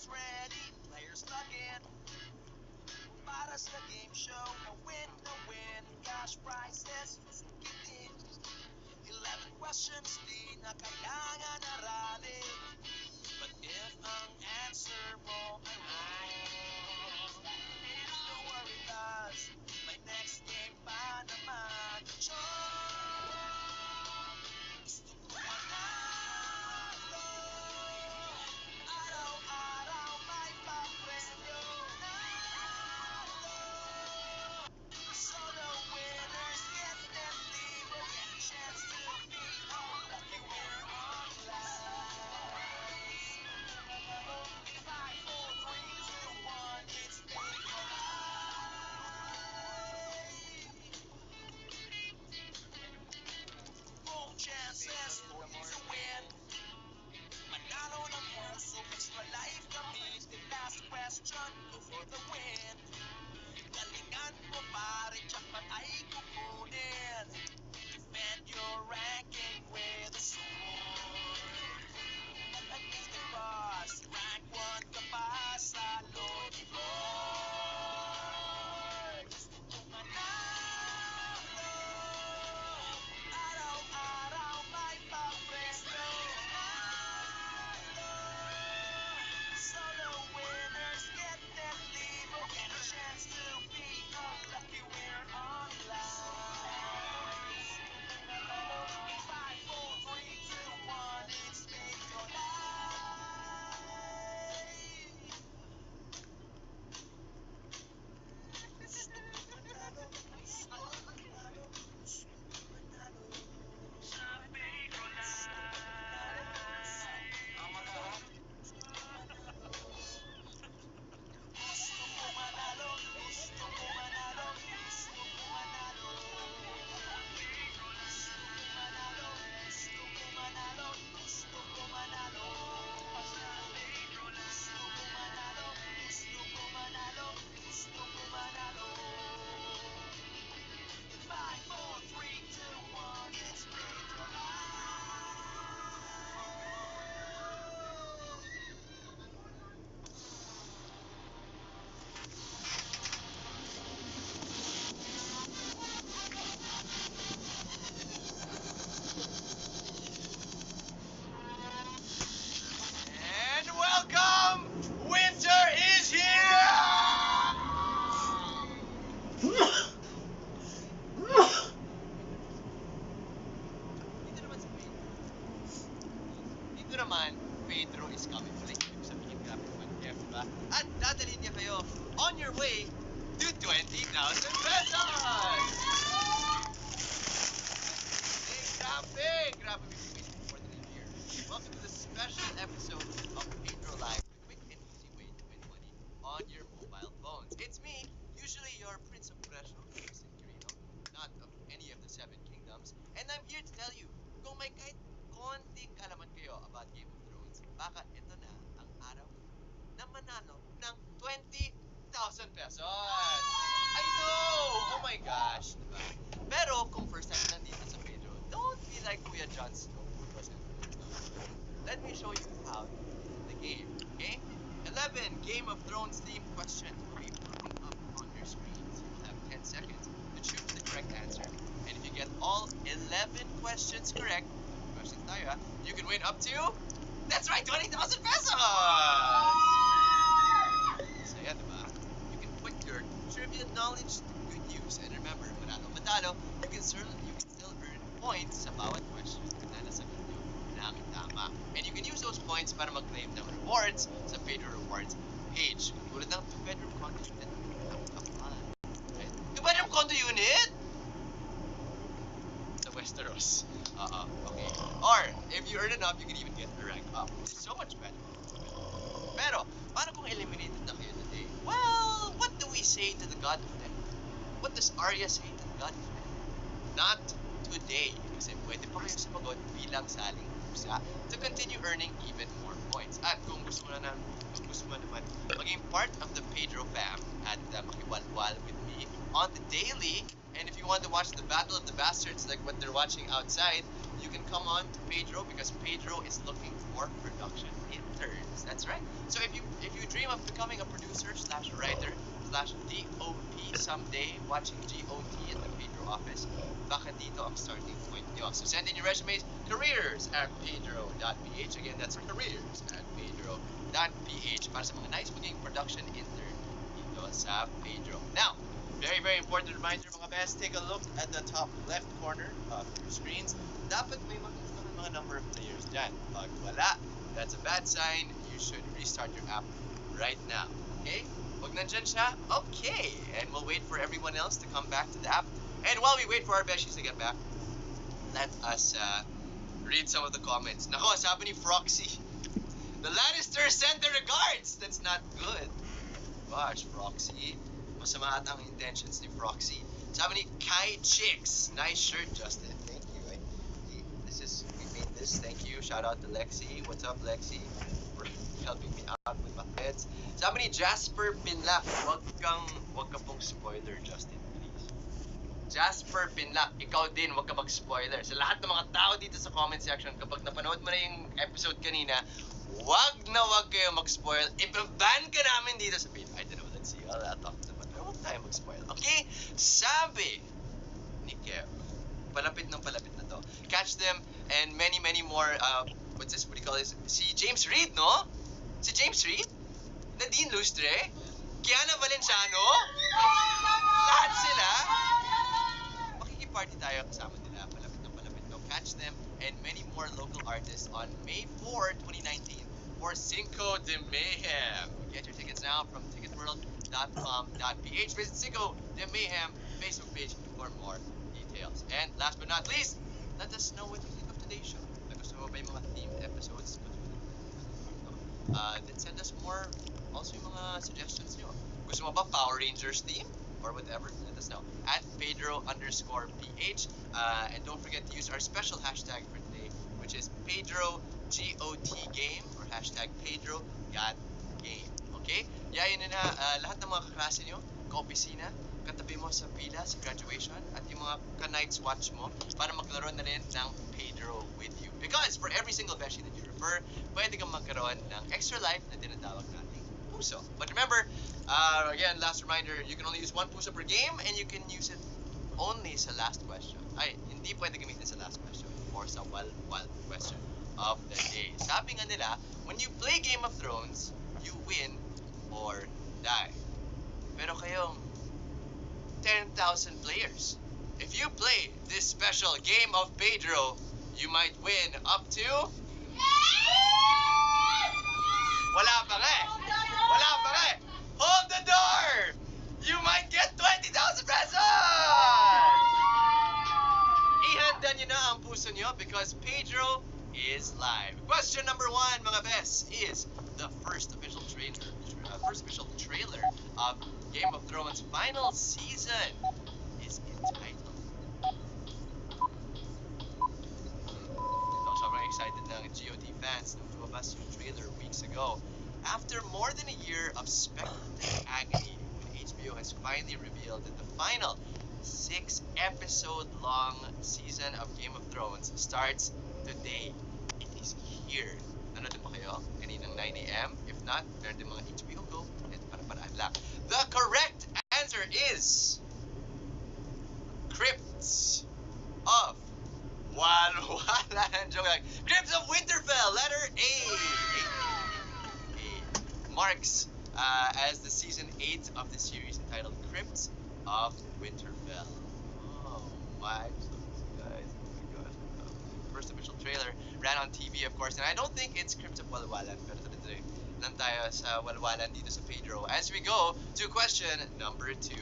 ready, players log in. Para sa game show, na win, cash prizes, susukitin. 11 questions, di na kailangan aralin. But if ang answer mo ay wrong, don't worry cause may next game pa naman. Gusto ko manalo, araw-araw may papremyo. So the winners get them libre and a chance to be lucky we're online. 5, 4, 3, 2, 1, it's big full chances for you to win. Manalo ng puso, extra life kami. The last question, go for the win. Galingan mo pare, jackpot ay kukunin. Defend your ranking with a sword. Against the boss, rank 1 ka pa sa Lodi Boy. Gusto ko manalo, araw-araw may papremyo. So the winners get them libre and a chance to be lucky we're online. 5, 4, 3, 2, 1, it's make your life. Gusto ko manalo, gusto ko manalo, gusto ko manalo. Sa Pedro Live. Ang masarap. Gusto ko manalo. Gusto ko manalo, gusto ko manalo, gusto ko manalo. Gusto ko manalo, gusto ko manalo, gusto ko manalo. Gusto ko manalo, gusto ko manalo, gusto ko manalo. 5, 4, 3, 2, 1, it's Pedro And welcome! Winter is here! Dito naman, Pedro is coming. Wala yung sabihin ka naman, Jeff, diba? At dadalhin niya kayo on your way to 20,000 pesos! Hey, grabe! Grabe, we've been waiting for more than a year. Welcome to the special episode of Pedro Live, the quick and easy way to win money on your mobile phones. It's me, usually your Prince of Presyo, not of any of the 7 kingdoms, and I'm here to tell you, kung may kahit konting kalaman kayo about Game of Thrones, baka ito na ang araw na manalo ng 20,000 pesos! I know! Oh my gosh! Diba? Pero kung first time nandito sa Pedro, don't be like Kuya Jon Snow who wasn't here. Let me show you how to play the game, okay? 11 Game of Thrones themed questions will be popping up on your screens. You'll have 10 seconds to choose the correct answer. And if you get all 11 questions correct, you can win up to, that's right, 20,000 pesos! So yeah, diba? You can put your trivia knowledge to good use. And remember, manalo matalo, you can still earn points sa bawat question na nasagot nyo ng tama. And you can use those points para mag-claim ng rewards sa Pedro Rewards page. Katulad ng 2-bedroom condo unit. Right? 2-bedroom condo unit? Sa Westeros. Okay. Or, if you earn enough, you can even get a rank up. Which is so much better. Pero, paano kung eliminated na kayo today? Well, what do we say to the God of Death? What does Arya say to the God of Death? Not today. Kasi pwede pa kayo sumagot bilang saling pusa to continue earning even more points. At kung gusto mo naman maging part of the Pedro fam at makiwalwal with me on the daily, and if you want to watch the Battle of the Bastards like what they're watching outside, you you can come on to Pedro because Pedro is looking for production interns. That's right. So if you dream of becoming a producer slash writer slash DOP someday, watching GOT at the Pedro office, baka dito ang starting point nyo. So send in your resumes, careers@pedro.ph. Again, that's careers@pedro.ph para sa mga nice maging production intern dito sa Pedro. Now, very, very important reminder mga best, take a look at the top left corner of your screens. Dapat may makikita ng mga number of players dyan. Pag wala, that's a bad sign. You should restart your app right now. Okay? Pag nandyan siya, okay. And we'll wait for everyone else to come back to the app. And while we wait for our besties to get back, let us read some of the comments. Nako, sabi ni Froxy, the Lannisters send their regards. That's not good. Gosh, Froxy. Masama ata ang intentions ni Froxy. Sabi ni Kai Chicks, nice shirt, Justin. Thank you. We made this. Thank you. Shout out to Lexi. What's up, Lexi? For helping me out with my heads. Sabi ni Jasper Pinlap, wag ka pong spoiler, Justin, please. Jasper Pinlap, ikaw din, wag ka mag-spoiler. Sa lahat ng mga tao dito sa comment section, kapag napanood mo na yung episode kanina, wag kayo mag-spoil. I-ban ka namin dito sa page. I don't know, let's see. I'll talk to them. Huwag tayo mag-spoil. Okay? Sabi ni Kev, palapit na to. Catch them and many, many more, what's this? What do you call this? Si James Reid, no? Si James Reid? Nadine Lustre? Kiana Valenciano? Lahat sila? Makikiparty tayo kasama nila. Palapit na. Catch them and many more local artists on May 4, 2019 for Cinco de Mayhem. Get your tickets now from ticketworld.com.ph. Visit Cinco de Mayhem Facebook page for more details. And last but not least, let us know what you think of today's show. Gusto mo ba yung mga themed episodes? Then send us more, also yung mga suggestions nyo. Gusto mo ba Power Rangers theme? Or whatever, let us know. At Pedro_PH. And don't forget to use our special hashtag for today, which is PaydroGOTGame or hashtag PaydroGOTGame. Okay? Yayin na lahat ng mga kaklase nyo, ka-opisina, katabi mo sa pila, sa graduation, at yung mga ka-nights watch mo para maglaro na rin ng Pedro with you. Because for every single beshi that you refer, pwede kang magkaroon ng extra life na tinatawag nating puso. But remember, again, last reminder, you can only use one puso per game and you can use it only sa last question. Ay, hindi pwede gamitin sa last question or sa wild question of the day. Sabi nga nila, when you play Game of Thrones, you win or die. Pero kayong 10,000 players, if you play this special game of Pedro, you might win up to... Wala pa nga. Hold the door! You might get 20,000 pesos! Ihanda nyo na ang puso nyo because Pedro is live. Question number 1, mga best, is the first official trailer of Game of Thrones final season is entitled. Sobrang excited ng GOT fans nung lumabas yung trailer weeks ago. After more than a year of speculative agony, when HBO has finally revealed that the final 6-episode-long season of Game of Thrones starts today. It is here. Nanood ba kayo? Kaninang 9 a.m.? If not, meron din mga HBO Go at para-paraan lang. The correct answer is Crypts of Walwalan. Joke lang. Crypts of Winterfell, letter A. Marks as the season 8 of the series entitled Crypts of Winterfell. Oh my guys, oh my gosh. First official trailer ran on TV, of course, and I don't think it's Crypts of Walwalan, pero tuloy lang tayo sa Walwalan dito sa Pedro as we go to question number 2.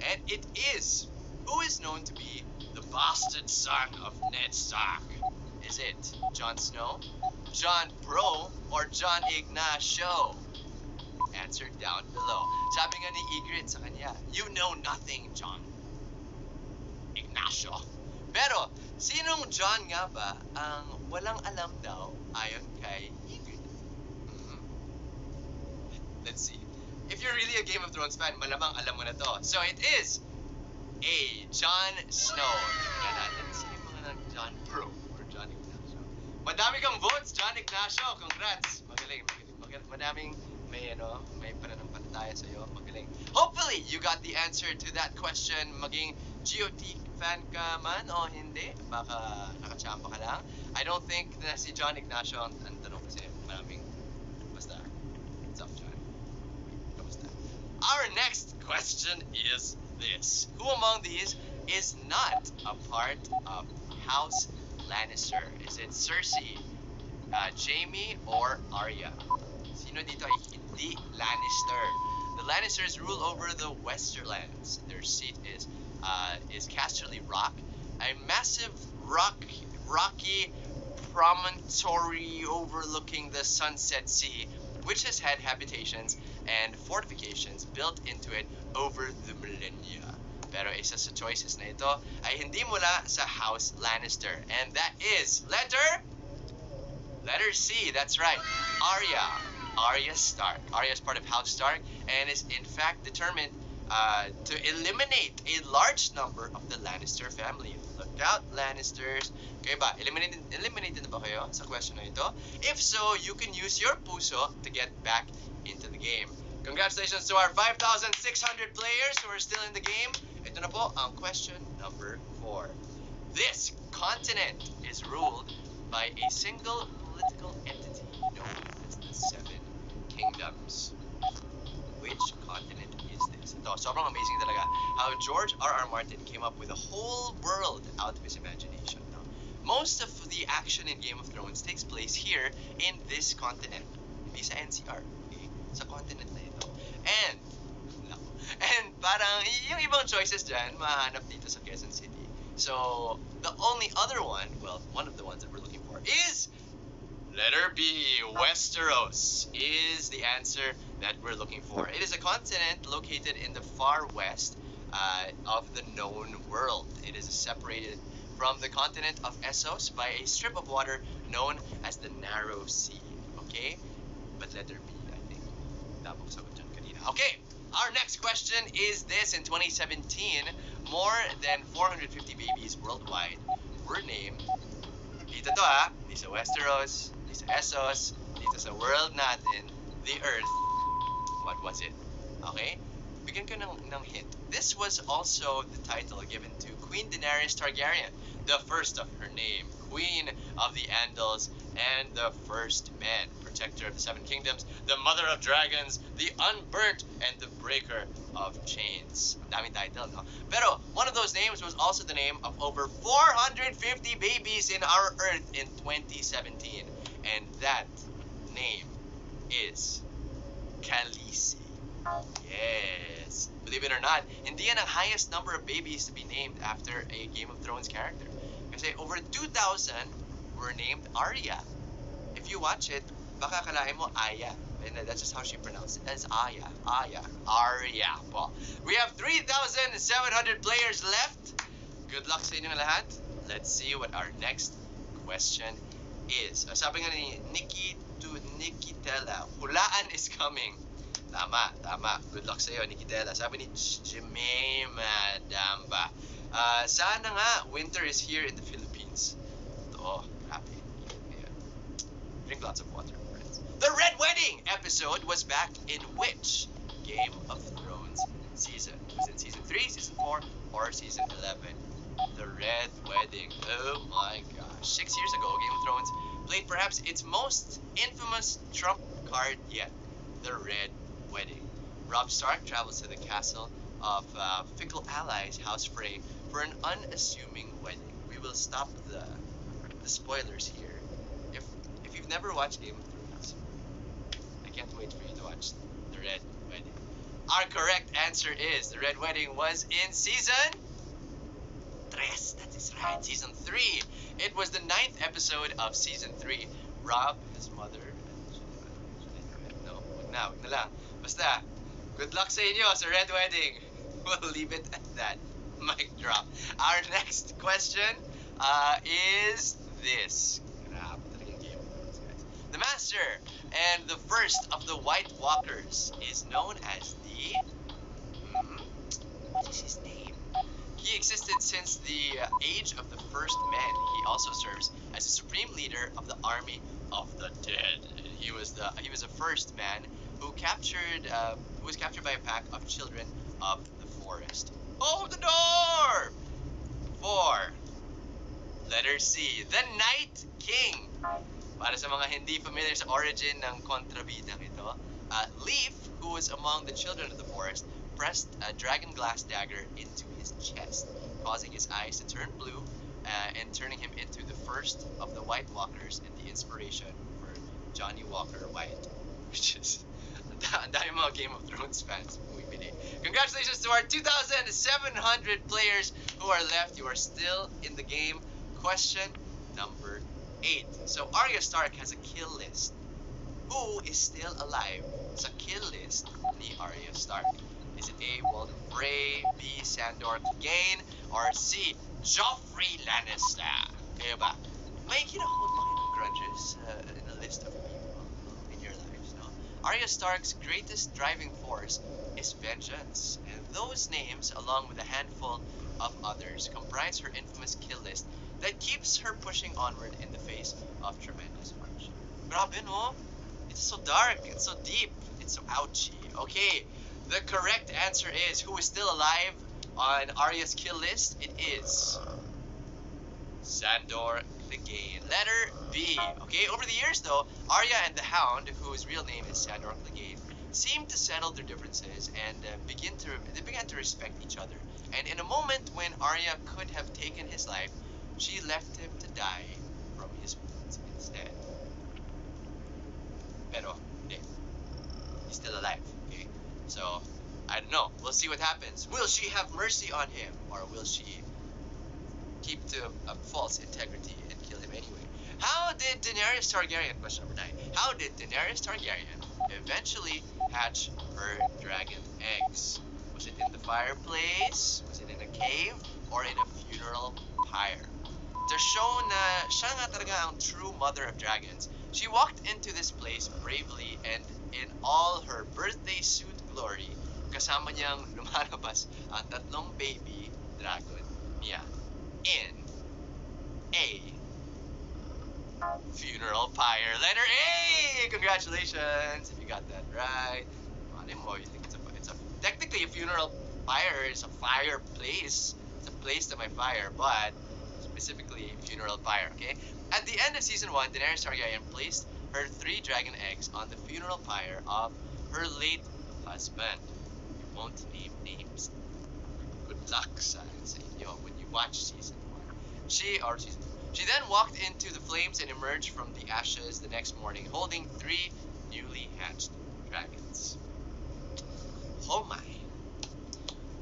And it is, who is known to be the bastard son of Ned Stark? Is it Jon Snow, Jon Bro, or Jon Ignacio? Answer down below. Sabi nga ni Ygritte sa kanya, you know nothing, Jon Ignacio. Pero, sinong Jon nga ba ang walang alam daw ayon kay Ygritte? Let's see. If you're really a Game of Thrones fan, malamang alam mo na to. So it is A. Jon Snow. Tingnan natin sino yung mga Jon Bro or Madami kang votes, John Ignacio. Congrats. Magaling, magaling. Madaming may pananampalataya sa'yo. Magaling. Hopefully, you got the answer to that question. Maging GOT fan ka man o hindi, baka nakachamba ka lang. I don't think na si John Ignacio ang tanong kasi maraming basta. What's up, John? Kamusta? Our next question is this. Who among these is not a part of House Lannister? Is it Cersei, Jaime, or Arya? Sino dito ay hindi Lannister? The Lannisters rule over the Westerlands. Their seat is Casterly Rock, a massive rocky promontory overlooking the Sunset Sea, which has had habitations and fortifications built into it over the millennia. Pero isa sa choices na ito ay hindi mula sa House Lannister, and that is letter C. That's right, Arya Stark. Arya is part of House Stark and is in fact determined to eliminate a large number of the Lannister family. Look out, Lannisters. Kayo ba? Eliminated na ba kayo sa question na ito? If so, you can use your puso to get back into the game. Congratulations to our 5,600 players who are still in the game. Ito na po ang question number 4. This continent is ruled by a single political entity known as the Seven Kingdoms. Which continent is this? Ito, sobrang amazing talaga how George R.R. Martin came up with a whole world out of his imagination. No? Most of the action in Game of Thrones takes place here in this continent. Hindi sa NCR. Okay? Sa continent na ito. And parang yung ibang choices dyan, mahanap dito sa Quezon City. So, the only other one, well, one of the ones that we're looking for is letter B, Westeros is the answer that we're looking for. It is a continent located in the far west of the known world. It is separated from the continent of Essos by a strip of water known as the Narrow Sea. Okay? But letter B, I think. Tama ko sagot dyan kanina. Okay, our next question is this. In 2017, more than 450 babies worldwide were named. Dito to di sa Westeros, di sa Essos, dito sa world natin, the Earth. What was it? Okay? Bigyan ko ng hint. This was also the title given to Queen Daenerys Targaryen, the first of her name, Queen of the Andals, and the first man, protector of the Seven Kingdoms, the mother of dragons, the unburnt, and the breaker of chains. Daming title, no? Pero one of those names was also the name of over 450 babies in our Earth in 2017. And that name is Khaleesi. Yes. Believe it or not, hindi yan ang highest number of babies to be named after a Game of Thrones character. Kasi over 2,000 were named Arya. If you watch it, baka kalahin mo Aya. And that's just how she pronounced it. As Aya. Arya po. We have 3,700 players left. Good luck sa inyong lahat. Let's see what our next question is. Sabi nga ni Nikitela, hulaan is coming. Tama. Good luck sa iyo, Nikitela. Sabi ni Jemima Damba, sana nga winter is here in the Philippines. Ito, happy. Yeah. Drink lots of water, friends. The Red Wedding episode was back in which Game of Thrones season? Was it season 3, season 4, or season 11? The Red Wedding. Oh my gosh. 6 years ago, Game of Thrones played perhaps its most infamous trump card yet, the Red Wedding. Robb Stark travels to the castle of fickle allies House Frey for an unassuming wedding. We will stop the spoilers here. If you've never watched Game of Thrones, I can't wait for you to watch the Red Wedding. Our correct answer is the Red Wedding was in season 3. That is right, season 3. It was the 9th episode of season 3. Robb, his mother, wag na lang. Basta, good luck sa inyo sa Red Wedding. We'll leave it at that. Mic drop. Our next question is this. Grabe talagang Game of Thrones, guys. The Master and the first of the White Walkers is known as the... what is his name? He existed since the age of the first men. He also serves as the supreme leader of the army of the dead. He was the first man who was captured by a pack of children of the forest. Open the door! 4. Letter C, the Night King. Para sa mga hindi familiar sa origin ng kontrabidang ito, Leaf, who was among the children of the forest, pressed a dragon glass dagger into his chest, causing his eyes to turn blue and turning him into the first of the White Walkers and the inspiration for Johnny Walker White, which is ang dami mga Game of Thrones fans. Congratulations to our 2,700 players who are left. You are still in the game. Question number 8. So Arya Stark has a kill list. Who is still alive sa kill list ni Arya Stark? Is it A. Walden Frey, B. Sandor Clegane, or C. Joffrey Lannister? Kaya ba? May kinahold ba kayo ng grudges in a list of people in your lives, no? Arya Stark's greatest driving force is vengeance, and those names, along with a handful of others, comprise her infamous kill list that keeps her pushing onward in the face of tremendous hardship. Grabe, no? It's so dark, it's so deep, it's so ouchy. Okay, the correct answer is, who is still alive on Arya's kill list? It is Sandor Clegane. Letter B. Okay, over the years though, Arya and the Hound, whose real name is Sandor Clegane, seemed to settle their differences and they began to respect each other. And in a moment when Arya could have taken his life, she left him to die from his wounds instead. Pero, hindi. He's still alive, okay? So, I don't know. We'll see what happens. Will she have mercy on him? Or will she keep to a false integrity and kill him anyway? How did Daenerys Targaryen, question number 9, how did Daenerys Targaryen eventually hatch her dragon eggs? Was it in the fireplace? Was it in a cave? Or in a funeral pyre? To show na siya nga talaga ang true mother of dragons, she walked into this place bravely and in all her birthday suit glory, kasama niyang lumalabas ang tatlong baby dragon niya in a funeral pyre. Letter A! Congratulations! If you got that right. Malay mo, you think it's a technically a funeral pyre is a fireplace. It's a place to my fire, but specifically funeral pyre, okay? At the end of season 1, Daenerys Targaryen placed her 3 dragon eggs on the funeral pyre of her late husband. We won't name names. Good luck sa inyo when you watch season 1. She then walked into the flames and emerged from the ashes the next morning, holding 3 newly hatched dragons. Oh my.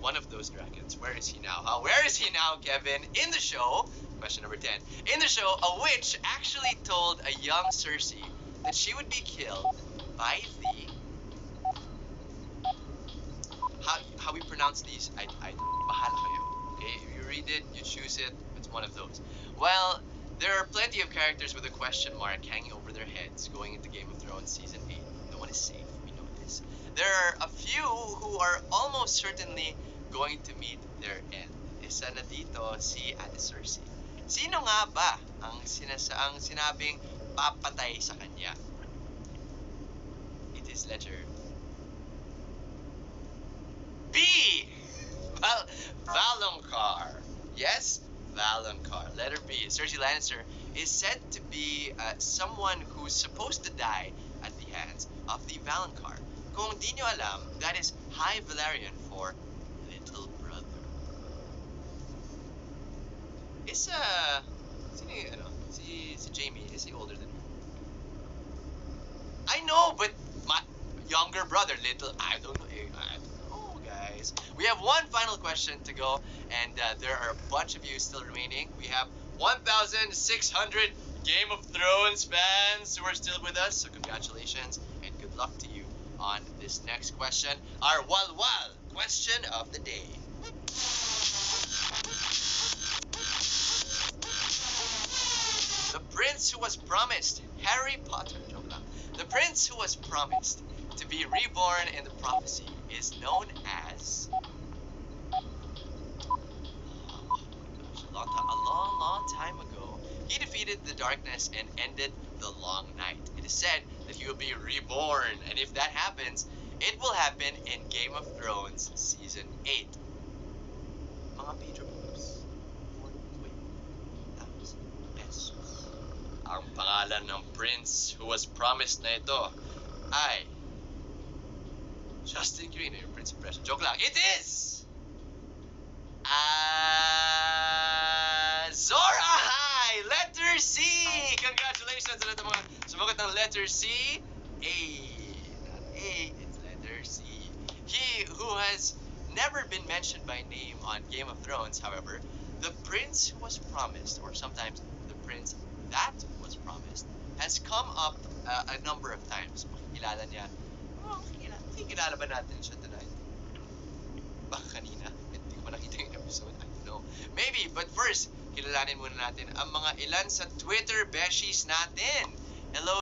One of those dragons. Where is he now? Where is he now, Kevin? In the show, question number 10. In the show, a witch actually told a young Cersei that she would be killed by the... How we pronounce these, I bahala kayo. Okay, if you read it, you choose it, it's one of those. Well, there are plenty of characters with a question mark hanging over their heads going into Game of Thrones Season 8. No one is safe, we know this. There are a few who are almost certainly going to meet their end. Isa na dito si Ate Cersei. Sino nga ba ang sinabing papatay sa kanya? It is letter B! Valonqar. Yes? Valonqar. Letter B. Cersei Lannister is said to be someone who's supposed to die at the hands of the Valonqar. Kung di nyo alam, that is High Valyrian for little brother. Si Jaime, is he older than her? I know, but my younger brother, I don't know, guys. We have one final question to go, and there are a bunch of you still remaining. We have 1,600 Game of Thrones fans who are still with us, so congratulations, and good luck to you on this next question, our Walwal question of the day. The prince who was promised, Harry Potter, the prince who was promised to be reborn in the prophecy is known as... long time ago, he defeated the darkness and ended the long night. It is said that he will be reborn, and if that happens, it will happen in Game of Thrones Season 8. Mga Pedro Boobs, 1,000 pesos. Ang pangalan ng prince who was promised na ito ay Justin Green, yung Prince of Persia. Joke lang. It is Zora High! Letter C! Congratulations sa lahat ng mga sumagot ng letter C. A. Not A, it's letter C. He who has never been mentioned by name on Game of Thrones, however, the prince who was promised, or sometimes the prince that was promised, has come up a number of times. Makikilala niya. Makikilala ba natin siya tonight? Baka kanina. Hindi ko pa nakita yung episode. I don't know. Maybe, but first, kilalanin muna natin ang mga ilan sa Twitter beshies natin. Hello